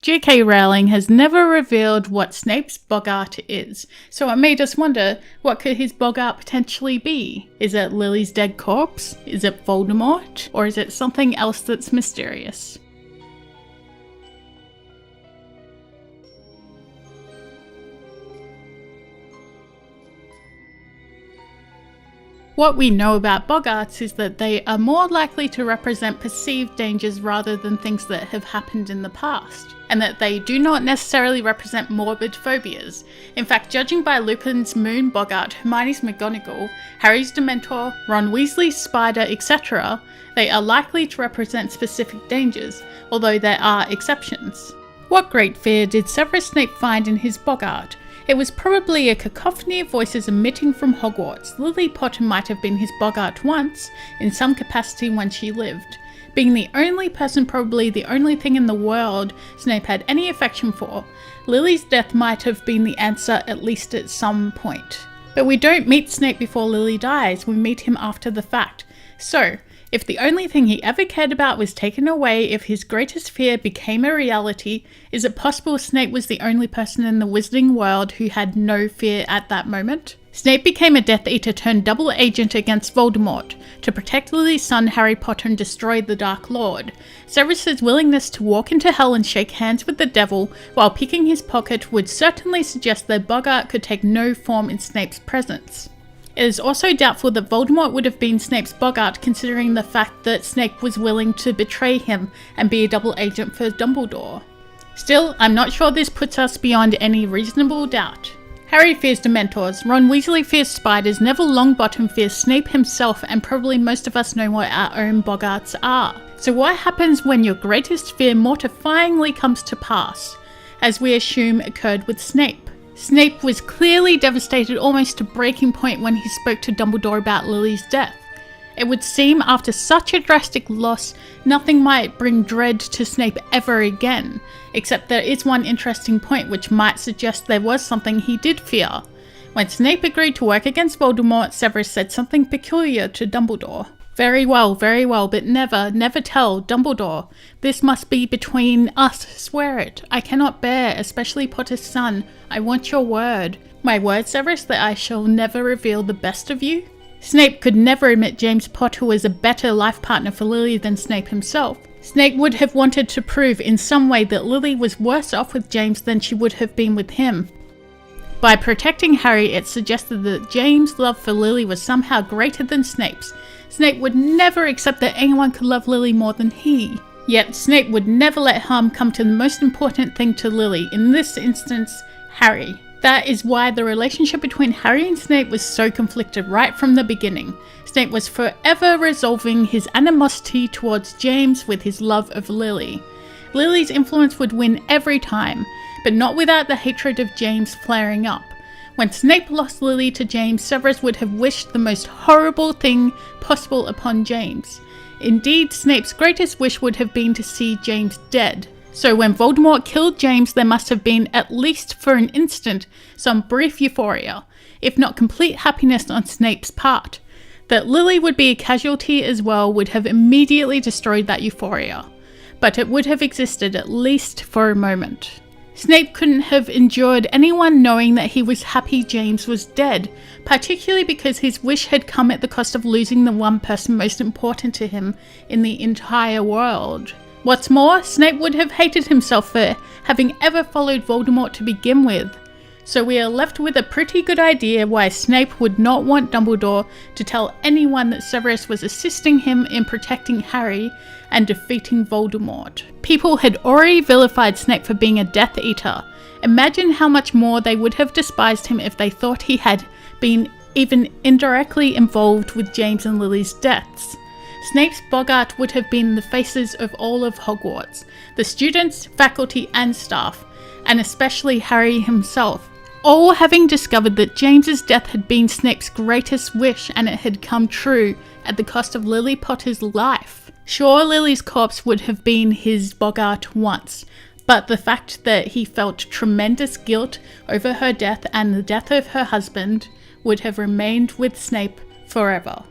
J.K. Rowling has never revealed what Snape's Boggart is, so it made us wonder, what could his Boggart potentially be? Is it Lily's dead corpse? Is it Voldemort? Or is it something else that's mysterious? What we know about Boggarts is that they are more likely to represent perceived dangers rather than things that have happened in the past, and that they do not necessarily represent morbid phobias. In fact, judging by Lupin's Moon Boggart, Hermione's McGonagall, Harry's Dementor, Ron Weasley's Spider, etc., they are likely to represent specific dangers, although there are exceptions. What great fear did Severus Snape find in his Boggart? It was probably a cacophony of voices emitting from Hogwarts. Lily Potter might have been his Boggart once, in some capacity when she lived. Being the only person, probably the only thing in the world Snape had any affection for, Lily's death might have been the answer at least at some point. But we don't meet Snape before Lily dies, we meet him after the fact. So, if the only thing he ever cared about was taken away, if his greatest fear became a reality, is it possible Snape was the only person in the wizarding world who had no fear at that moment? Snape became a Death Eater turned double agent against Voldemort, to protect Lily's son Harry Potter and destroy the Dark Lord. Severus's willingness to walk into hell and shake hands with the devil while picking his pocket would certainly suggest that Boggart could take no form in Snape's presence. It is also doubtful that Voldemort would have been Snape's Boggart, considering the fact that Snape was willing to betray him and be a double agent for Dumbledore. Still, I'm not sure this puts us beyond any reasonable doubt. Harry fears Dementors, Ron Weasley fears spiders, Neville Longbottom fears Snape himself, and probably most of us know what our own Boggarts are. So what happens when your greatest fear mortifyingly comes to pass, as we assume occurred with Snape? Snape was clearly devastated almost to breaking point when he spoke to Dumbledore about Lily's death. It would seem after such a drastic loss, nothing might bring dread to Snape ever again, except there is one interesting point which might suggest there was something he did fear. When Snape agreed to work against Voldemort, Severus said something peculiar to Dumbledore. Very well, but never tell Dumbledore. This must be between us, swear it. I cannot bear, especially Potter's son. I want your word. My word, Severus, that I shall never reveal the best of you? Snape could never admit James Potter was a better life partner for Lily than Snape himself. Snape would have wanted to prove in some way that Lily was worse off with James than she would have been with him. By protecting Harry, it suggested that James' love for Lily was somehow greater than Snape's. Snape would never accept that anyone could love Lily more than he. Yet Snape would never let harm come to the most important thing to Lily, in this instance, Harry. That is why the relationship between Harry and Snape was so conflicted right from the beginning. Snape was forever resolving his animosity towards James with his love of Lily. Lily's influence would win every time, but not without the hatred of James flaring up. When Snape lost Lily to James, Severus would have wished the most horrible thing possible upon James. Indeed, Snape's greatest wish would have been to see James dead. So when Voldemort killed James, there must have been, at least for an instant, some brief euphoria, if not complete happiness on Snape's part. That Lily would be a casualty as well would have immediately destroyed that euphoria, but it would have existed at least for a moment. Snape couldn't have endured anyone knowing that he was happy James was dead, particularly because his wish had come at the cost of losing the one person most important to him in the entire world. What's more, Snape would have hated himself for having ever followed Voldemort to begin with. So we are left with a pretty good idea why Snape would not want Dumbledore to tell anyone that Severus was assisting him in protecting Harry and defeating Voldemort. People had already vilified Snape for being a Death Eater. Imagine how much more they would have despised him if they thought he had been even indirectly involved with James and Lily's deaths. Snape's Boggart would have been the faces of all of Hogwarts, the students, faculty and staff, and especially Harry himself, all having discovered that James's death had been Snape's greatest wish and it had come true at the cost of Lily Potter's life. Sure, Lily's corpse would have been his Boggart once, but the fact that he felt tremendous guilt over her death and the death of her husband would have remained with Snape forever.